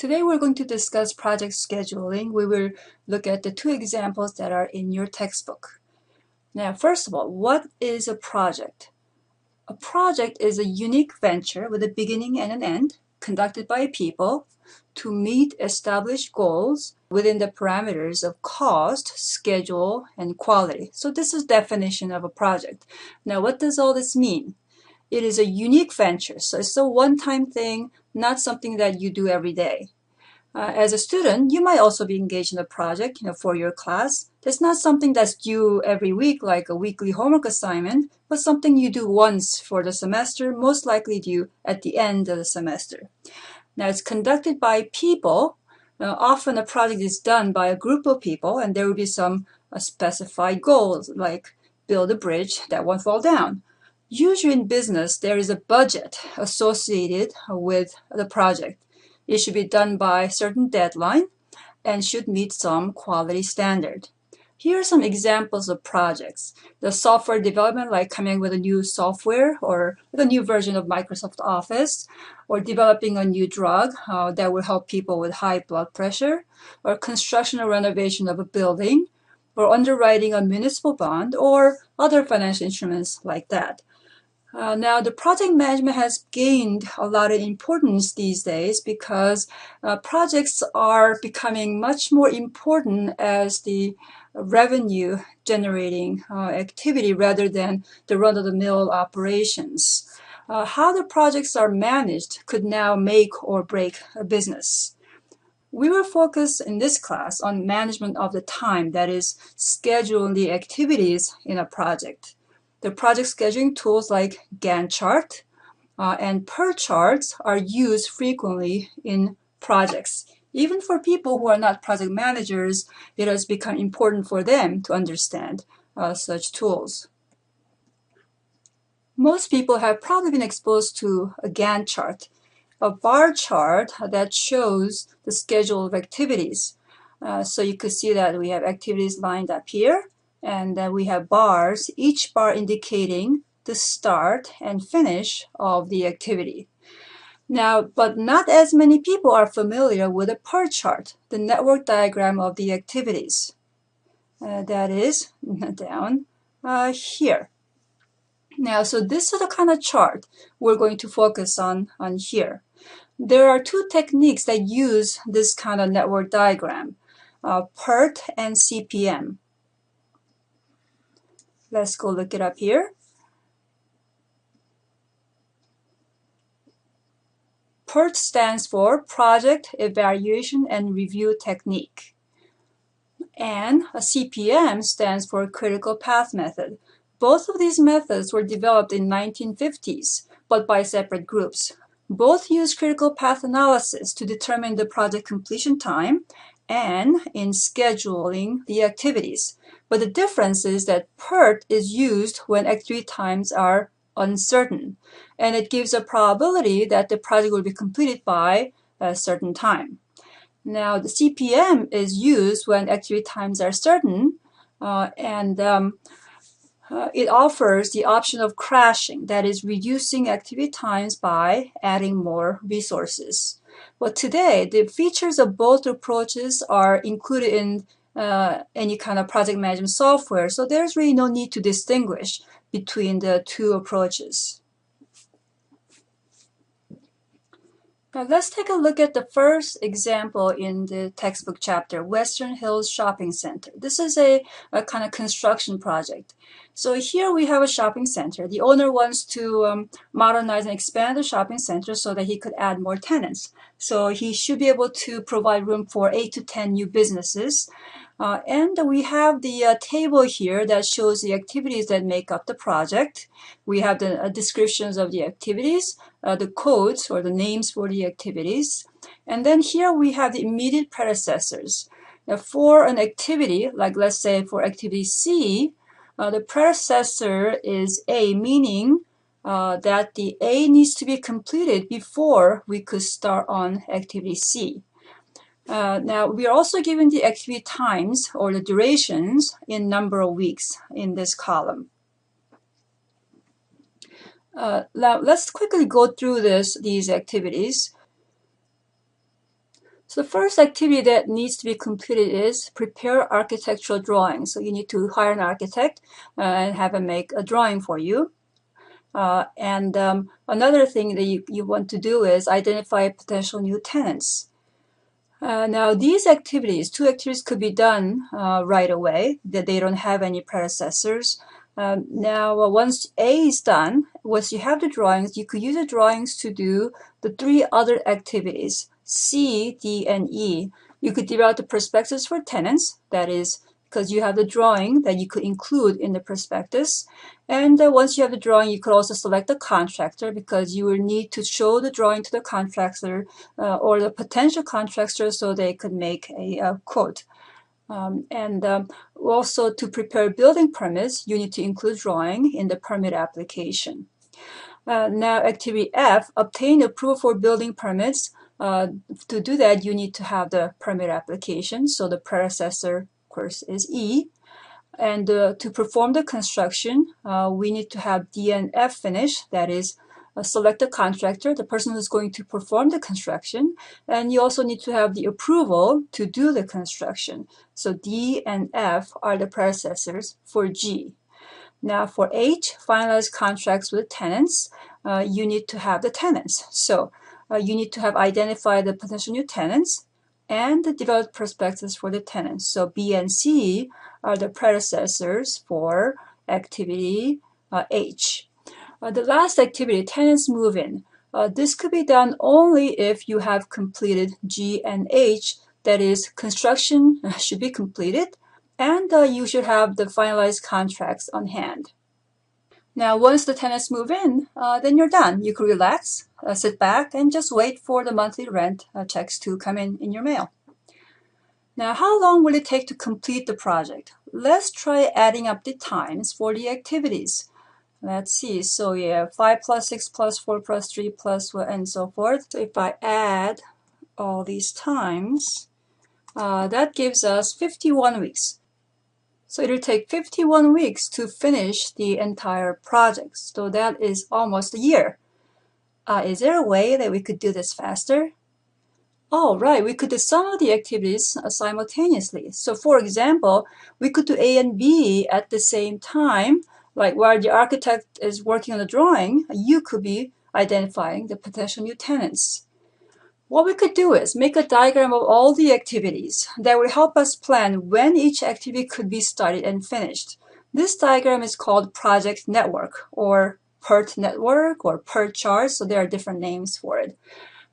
Today we're going to discuss project scheduling. We will look at the two examples that are in your textbook. Now, first of all, what is a project? A project is a unique venture with a beginning and an end conducted by people to meet established goals within the parameters of cost, schedule, and quality. So this is definition of a project. Now, what does all this mean? It is a unique venture, so it's a one-time thing, not something that you do every day. As a student, you might also be engaged in a project, for your class. That's not something that's due every week, like a weekly homework assignment, but something you do once for the semester, most likely due at the end of the semester. Now, it's conducted by people. Often a project is done by a group of people, and there will be some specified goals, like build a bridge that won't fall down. Usually in business, there is a budget associated with the project. It should be done by a certain deadline and should meet some quality standard. Here are some examples of projects. The software development, like coming with a new software or a new version of Microsoft Office, or developing a new drug that will help people with high blood pressure, or construction or renovation of a building, or underwriting a municipal bond, or other financial instruments like that. Now, the project management has gained a lot of importance these days because projects are becoming much more important as the revenue generating activity rather than the run-of-the-mill operations. How the projects are managed could now make or break a business. We will focus in this class on management of the time, that is, scheduling the activities in a project. The project scheduling tools like Gantt chart and PERT charts are used frequently in projects. Even for people who are not project managers, it has become important for them to understand such tools. Most people have probably been exposed to a Gantt chart, a bar chart that shows the schedule of activities. So you could see that we have activities lined up here. And then we have bars, each bar indicating the start and finish of the activity. Now, but not as many people are familiar with a PERT chart, the network diagram of the activities. That is down here. Now, so this is the kind of chart we're going to focus on here. There are two techniques that use this kind of network diagram, PERT and CPM. Let's go look it up here. PERT stands for Project Evaluation and Review Technique. And a CPM stands for Critical Path Method. Both of these methods were developed in 1950s, but by separate groups. Both use critical path analysis to determine the project completion time and in scheduling the activities. But the difference is that PERT is used when activity times are uncertain, and it gives a probability that the project will be completed by a certain time. Now, the CPM is used when activity times are certain, it offers the option of crashing, that is, reducing activity times by adding more resources. But today, the features of both approaches are included in any kind of project management software, so there's really no need to distinguish between the two approaches. Now let's take a look at the first example in the textbook chapter, Western Hills Shopping Center. This is a kind of construction project. So here we have a shopping center. The owner wants to modernize and expand the shopping center so that he could add more tenants. So he should be able to provide room for 8 to 10 new businesses. And we have the table here that shows the activities that make up the project. We have the descriptions of the activities, the codes or the names for the activities. And then here we have the immediate predecessors. Now for an activity, like let's say for activity C, the predecessor is A, meaning that the A needs to be completed before we could start on activity C. Now, we are also given the activity times or the durations in number of weeks in this column. Now, let's quickly go through these activities. So the first activity that needs to be completed is prepare architectural drawings. So you need to hire an architect and have him make a drawing for you. Another thing that you want to do is identify potential new tenants. Now these activities, two activities could be done right away, that they don't have any predecessors. Once A is done, once you have the drawings, you could use the drawings to do the three other activities, C, D, and E. You could develop the prospectus for tenants, that is, because you have the drawing that you could include in the prospectus. And once you have the drawing, you could also select the contractor, because you will need to show the drawing to the contractor or the potential contractor so they could make a quote. Also to prepare building permits, you need to include drawing in the permit application. Now activity F, obtain approval for building permits. To do that, you need to have the permit application. So the predecessor, of course, is E. And to perform the construction, we need to have D and F finish, that is, select the contractor, the person who's going to perform the construction, and you also need to have the approval to do the construction. So D and F are the predecessors for G. Now for H, finalize contracts with tenants. You need to have the tenants. So you need to have identified the potential new tenants and develop prospectus for the tenants. So B and C are the predecessors for activity H. The last activity, tenants move in. This could be done only if you have completed G and H, that is, construction should be completed, and you should have the finalized contracts on hand. Now, once the tenants move in, then you're done. You can relax, sit back, and just wait for the monthly rent checks to come in your mail. Now, how long will it take to complete the project? Let's try adding up the times for the activities. Let's see. So yeah, 5 plus 6 plus 4 plus 3 plus and so forth. So if I add all these times, that gives us 51 weeks. So it'll take 51 weeks to finish the entire project. So that is almost a year. Is there a way that we could do this faster? Oh, right, we could do some of the activities simultaneously. So for example, we could do A and B at the same time. Like while the architect is working on the drawing, you could be identifying the potential new tenants. What we could do is make a diagram of all the activities that will help us plan when each activity could be started and finished. This diagram is called project network, or PERT network, or PERT chart, so there are different names for it.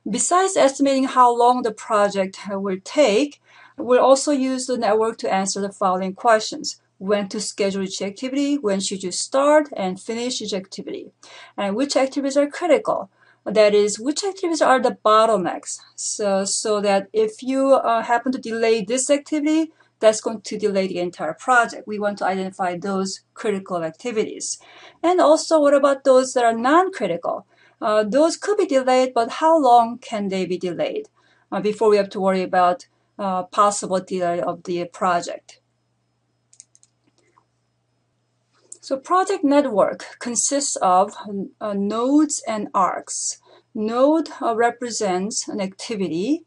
Besides estimating how long the project will take, we'll also use the network to answer the following questions. When to schedule each activity, when should you start and finish each activity, and which activities are critical. That is, which activities are the bottlenecks, so that if you happen to delay this activity, that's going to delay the entire project. We want to identify those critical activities. And also, what about those that are non-critical? Those could be delayed, but how long can they be delayed before we have to worry about possible delay of the project? So project network consists of nodes and arcs. Node represents an activity,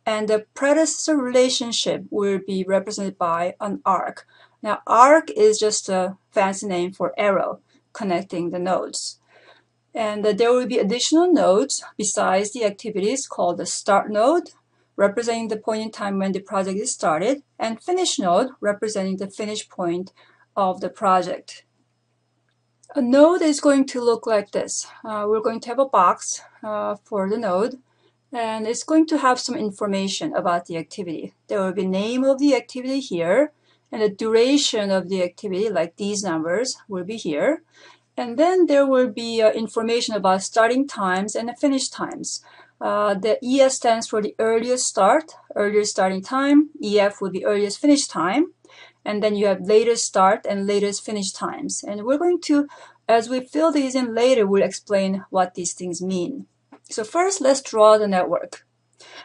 and the predecessor relationship will be represented by an arc. Now, arc is just a fancy name for arrow connecting the nodes. And there will be additional nodes besides the activities called the start node, representing the point in time when the project is started, and finish node, representing the finish point of the project. A node is going to look like this. We're going to have a box for the node, and it's going to have some information about the activity. There will be name of the activity here, and the duration of the activity, like these numbers, will be here. And then there will be information about starting times and the finish times. The ES stands for the earliest start, earliest starting time. EF would be earliest finish time. And then you have latest start and latest finish times. And we're going to, as we fill these in later, we'll explain what these things mean. So first, let's draw the network.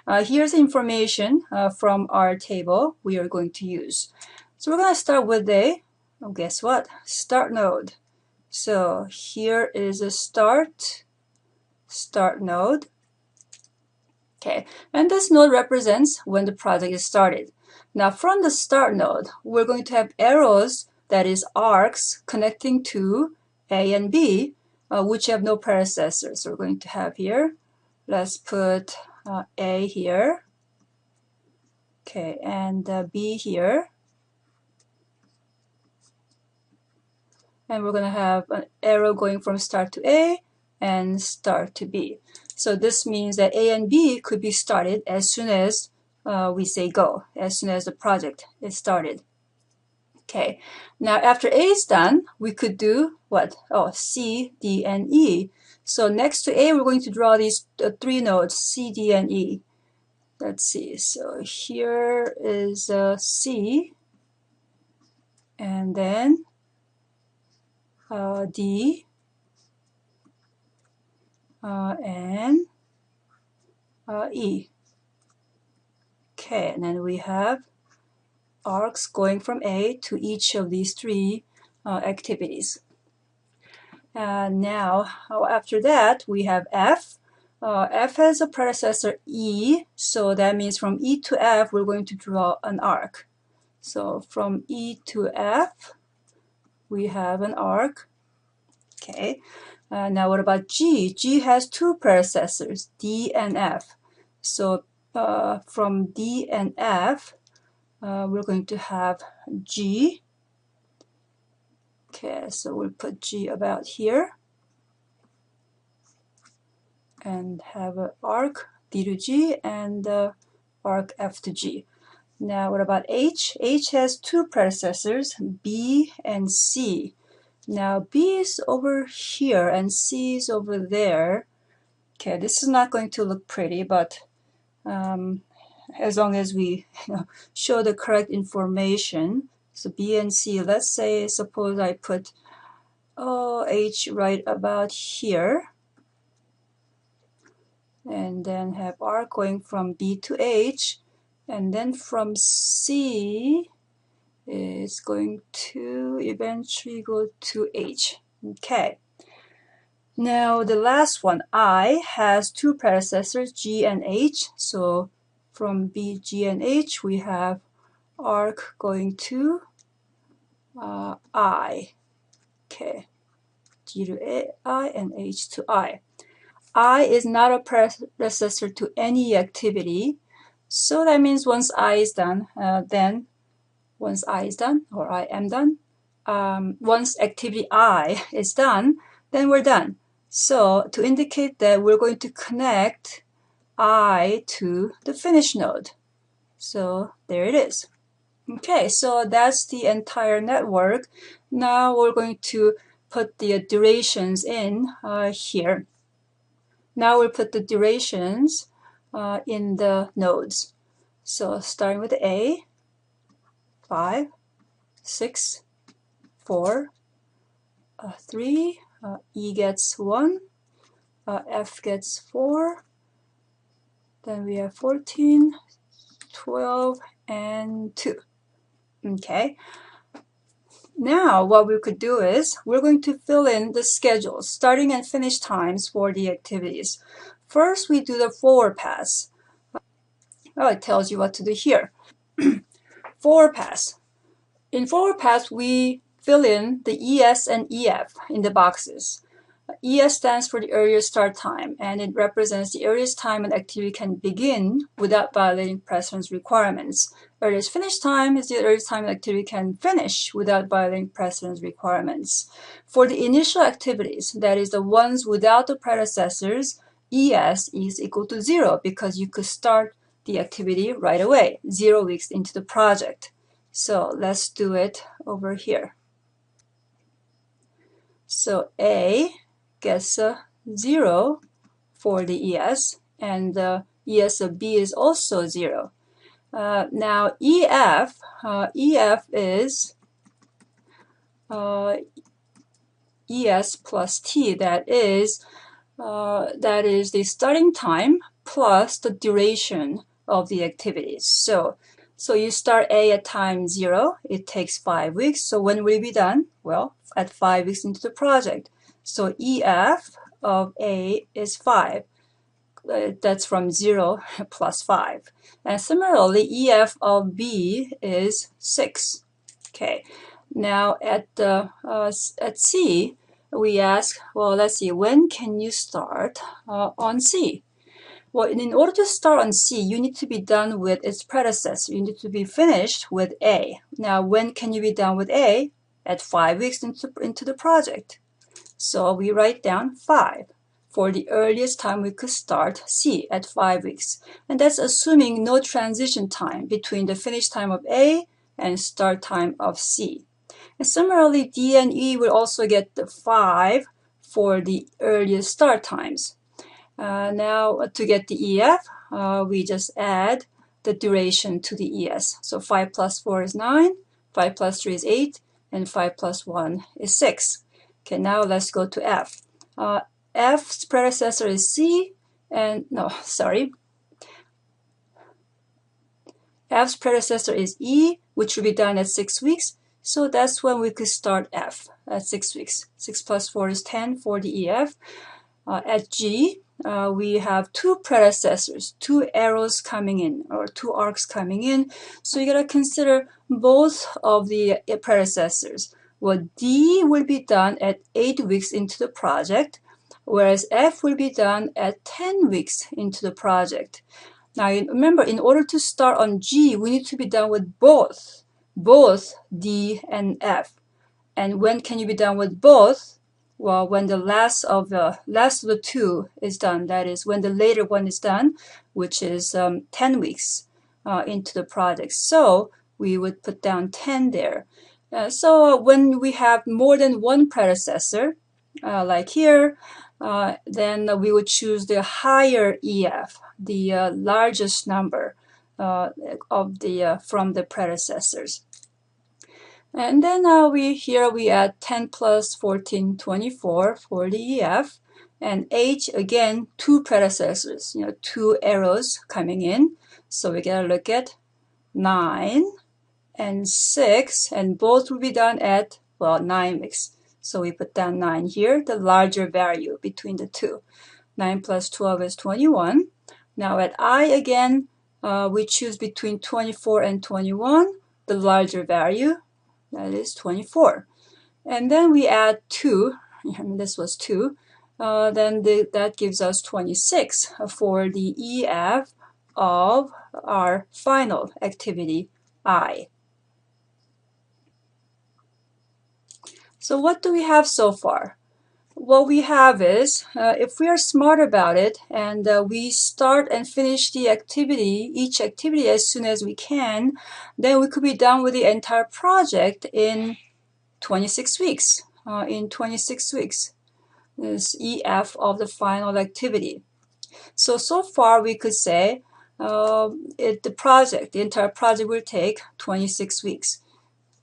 Here's information from our table we are going to use. So we're going to start with guess what? Start node. So here is a start node. Okay, and this node represents when the project is started. Now from the start node, we're going to have arrows, that is arcs, connecting to A and B, which have no predecessors. So we're going to have here, let's put A here, okay, and B here. And we're going to have an arrow going from start to A and start to B. So this means that A and B could be started as soon as we say go, as soon as the project is started. Okay, now after A is done, we could do what? Oh, C, D, and E. So next to A, we're going to draw these three nodes, C, D, and E. Let's see, so here is C, and then D, and E. Okay, and then we have arcs going from A to each of these three activities. Now, after that, we have F. F has a predecessor E, so that means from E to F, we're going to draw an arc. So from E to F, we have an arc. Okay. Now what about G? G has two predecessors, D and F. So from D and F, we're going to have G. Okay, so we'll put G about here and have an arc D to G and arc F to G. Now what about H? H has two predecessors, B and C. Now B is over here and C is over there. Okay, this is not going to look pretty, but as long as we show the correct information. So B and C, let's say, suppose I put H right about here, and then have arc going from B to H, and then from C is going to eventually go to H. Okay. Now the last one, I, has two predecessors, G and H. So from B, G, and H, we have arc going to I. Okay, G to I and H to I. I is not a predecessor to any activity. So that means once I is done, once I is done, or I am done, once activity I is done, then we're done. So to indicate that, we're going to connect I to the finish node. So there it is. Okay, so that's the entire network. Now we're going to put the durations in here. Now we'll put the durations in the nodes. So starting with A, 5, 6, 4, 3, E gets 1, F gets 4, then we have 14, 12, and 2. Okay. Now what we could do is we're going to fill in the schedules, starting and finish times for the activities. First, we do the forward pass. Oh, it tells you what to do here. Forward pass. In forward pass, we fill in the ES and EF in the boxes. ES stands for the earliest start time, and it represents the earliest time an activity can begin without violating precedence requirements. Earliest finish time is the earliest time an activity can finish without violating precedence requirements. For the initial activities, that is the ones without the predecessors, ES is equal to 0 because you could start the activity right away, 0 weeks into the project. So let's do it over here. So A gets 0 for the ES, and the ES of B is also 0. Now EF is ES plus T, that is the starting time plus the duration of the activities. So you start A at time 0, it takes 5 weeks. So when will it be done? Well, at 5 weeks into the project. So EF of A is 5. that's from 0 plus 5. And similarly, EF of B is 6. Okay. Now at C, we ask, well, let's see, when can you start on C? Well, in order to start on C, you need to be done with its predecessor. You need to be finished with A. Now, when can you be done with A? At 5 weeks into the project. So we write down 5 for the earliest time we could start C at 5 weeks. And that's assuming no transition time between the finish time of A and start time of C. And similarly, D and E will also get the 5 for the earliest start times. Now, to get the EF, we just add the duration to the ES. So 5 plus 4 is 9, 5 plus 3 is 8, and 5 plus 1 is 6. Okay, now let's go to F. F's predecessor is C, and no, sorry. F's predecessor is E, which will be done at 6 weeks. So that's when we could start F at 6 weeks. 6 plus 4 is 10 for the EF. At G, we have two predecessors, two arrows coming in, or two arcs coming in. So you gotta consider both of the predecessors. Well, D will be done at 8 weeks into the project, whereas F will be done at 10 weeks into the project. Now, remember, in order to start on G, we need to be done with both D and F. And when can you be done with both? Well, when the last of the two is done, that is, when the later one is done, which is 10 weeks into the project. So we would put down 10 there. So when we have more than one predecessor, like here, then we would choose the higher EF, the largest number of the from the predecessors. And then we add 10 plus 14, 24 for the EF. And H, again, two predecessors, two arrows coming in. So we gotta look at 9 and 6, and both will be done at, well, 9 weeks. So we put down 9 here, the larger value between the two. 9 plus 12 is 21. Now at I, again, we choose between 24 and 21, the larger value. That is 24. And then we add 2, and this was 2, then that gives us 26 for the EF of our final activity, I. So what do we have so far? What we have is, if we are smart about it and we start and finish the activity, each activity as soon as we can, then we could be done with the entire project in 26 weeks. This EF of the final activity. So far we could say the entire project will take 26 weeks.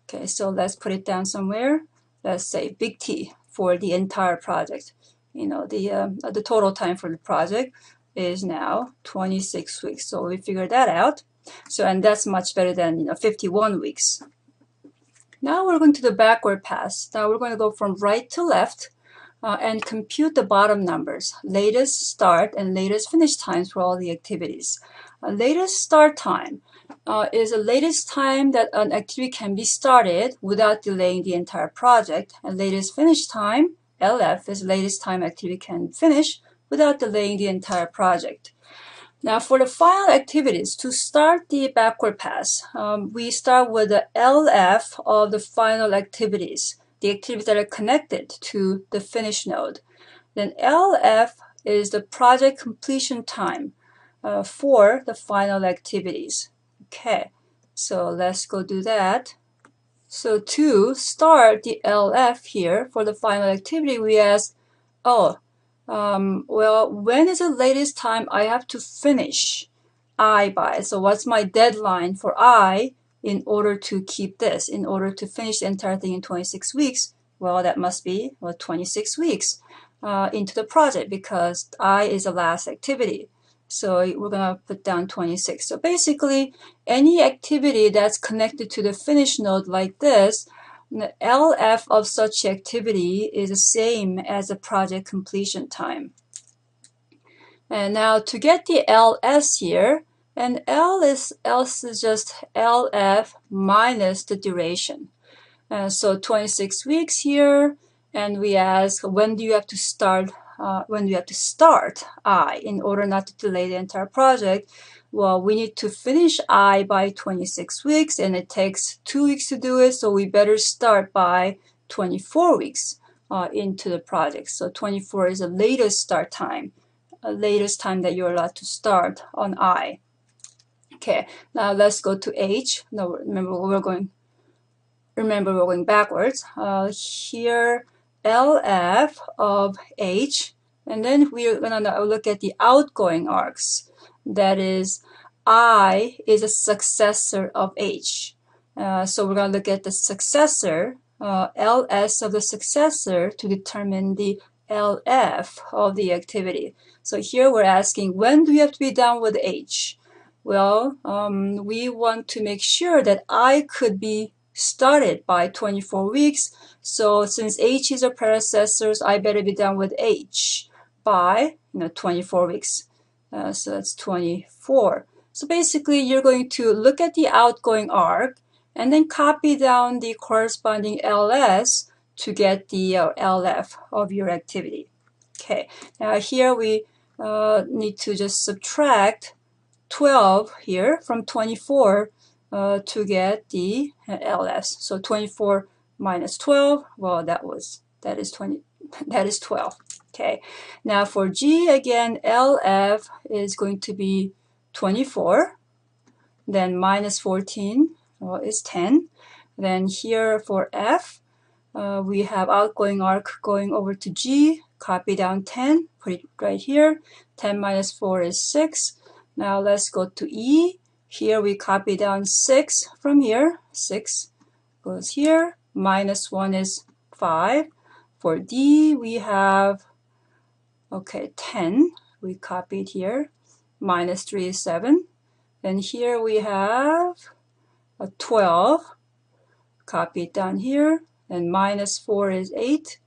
Okay, so let's put it down somewhere. Let's say big T for the entire project. The total time for the project is now 26 weeks. So we figured that out. So, and that's much better than 51 weeks. Now we're going to the backward pass. Now we're going to go from right to left and compute the bottom numbers, latest start and latest finish times for all the activities. Latest start time is the latest time that an activity can be started without delaying the entire project. And latest finish time, LF, is the latest time activity can finish without delaying the entire project. Now for the final activities, to start the backward pass, we start with the LF of the final activities, the activities that are connected to the finish node. Then LF is the project completion time for the final activities. Okay, so let's go do that. So to start the LF here for the final activity, we ask, well, when is the latest time I have to finish I by? So what's my deadline for I in order to keep this, in order to finish the entire thing in 26 weeks? Well, that must be 26 weeks into the project because I is the last activity. So we're going to put down 26. So basically, any activity that's connected to the finish node like this, the LF of such activity is the same as the project completion time. And now to get the LS here, and else is just LF minus the duration. So 26 weeks here, and we ask when do you have to start I in order not to delay the entire project. Well, we need to finish I by 26 weeks, and it takes 2 weeks to do it, so we better start by 24 weeks into the project. So 24 is the latest start time, latest time that you're allowed to start on I. Okay, now let's go to H. No, remember we're going backwards. Here, LF of H, and then we're going to look at the outgoing arcs. That is, I is a successor of H. So we're going to look at the successor, LS of the successor, to determine the LF of the activity. So here we're asking, when do you have to be done with H? Well, we want to make sure that I could be started by 24 weeks. So since H is a predecessor, I better be done with H by 24 weeks. So that's 24. So basically, you're going to look at the outgoing arc and then copy down the corresponding LS to get the LF of your activity. Okay, now here we need to just subtract 12 here from 24 to get the LS. So 24 minus 12, well, that is 12. Okay, now for G, again, LF is going to be 24, then minus 14 is 10. Then here for F, we have outgoing arc going over to G, copy down 10, put it right here. 10 minus 4 is 6. Now let's go to E. Here we copy down 6 from here. 6 goes here. Minus 1 is 5. For D, we have, 10. We copied here. Minus 3 is 7. Then here we have a 12. Copied down here. And minus 4 is 8.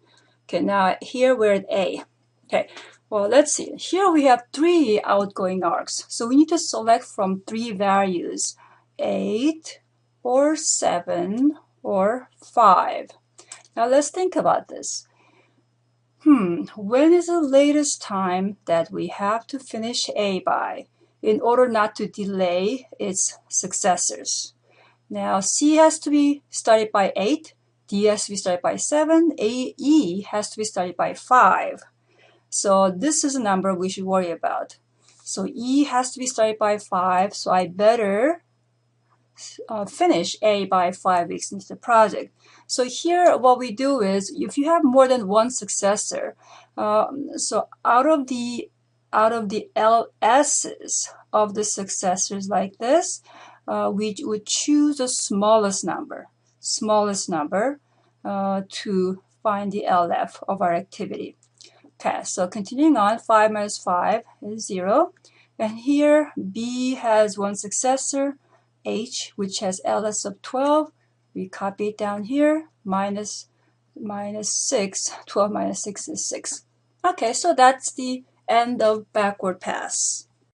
Okay, now here we're at A. Okay. Well, let's see. Here we have 3 outgoing arcs. So we need to select from 3 values, 8 or 7 or 5. Now let's think about this. When is the latest time that we have to finish A by in order not to delay its successors? Now C has to be started by 8, D has to be started by 7, E has to be started by 5. So this is a number we should worry about. So E has to be started by 5, so I better finish A by 5 weeks into the project. So here what we do is, if you have more than one successor, so out of the LS's of the successors like this, we would choose the smallest number to find the LF of our activity. Okay, so continuing on, 5 minus 5 is 0. And here, B has one successor, H, which has LS of 12. We copy it down here, minus 6. 12 minus 6 is 6. Okay, so that's the end of backward pass.